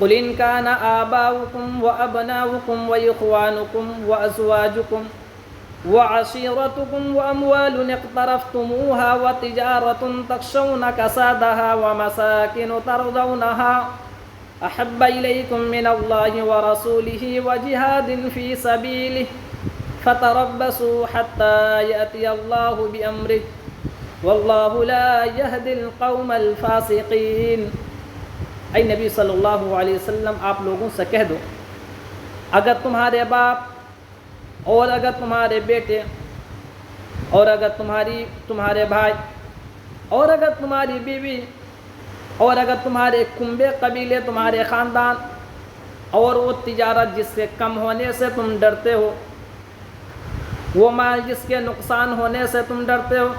قل إن كان آباؤكم وأبناؤكم وإخوانكم وأزواجكم وعشيرتكم وأموال اقترفتموها وتجارة تخشون كسادها ومساكن ترضونها أحب إليكم من الله ورسوله وجهاد في سبيله فتربصوا حتى يأتي الله بأمره واللہ لا يهدي القوم الفاسقین۔ اے نبی صلی اللہ علیہ وسلم، آپ لوگوں سے کہہ دو، اگر تمہارے باپ اور اگر تمہارے بیٹے اور اگر تمہارے بھائی اور اگر تمہاری بیوی اور اگر تمہارے کنبے قبیلے، تمہارے خاندان، اور وہ تجارت جس کے کم ہونے سے تم ڈرتے ہو، وہ مال جس کے نقصان ہونے سے تم ڈرتے ہو،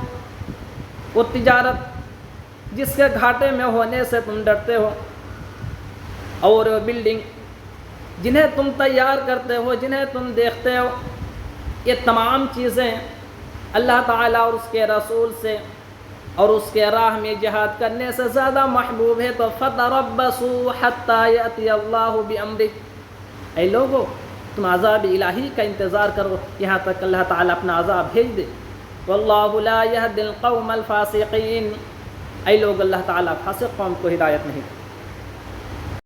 وہ تجارت جس کے گھاٹے میں ہونے سے تم ڈرتے ہو، اور بلڈنگ جنہیں تم تیار کرتے ہو، جنہیں تم دیکھتے ہو، یہ تمام چیزیں اللہ تعالیٰ اور اس کے رسول سے اور اس کے راہ میں جہاد کرنے سے زیادہ محبوب ہے، تو فَتَرَبَّصُوا حَتَّى يَأْتِيَ اللَّهُ بِأَمْرِهِ، اے لوگو تم عذاب الہی کا انتظار کرو یہاں تک اللہ تعالیٰ اپنا عذاب بھیج دے۔ وَاللَّهُ لَا يَهْدِي الْقَوْمَ الْفَاسِقِينَ، اے لوگ اللہ تعالیٰ فاسق قوم کو ہدایت نہیں۔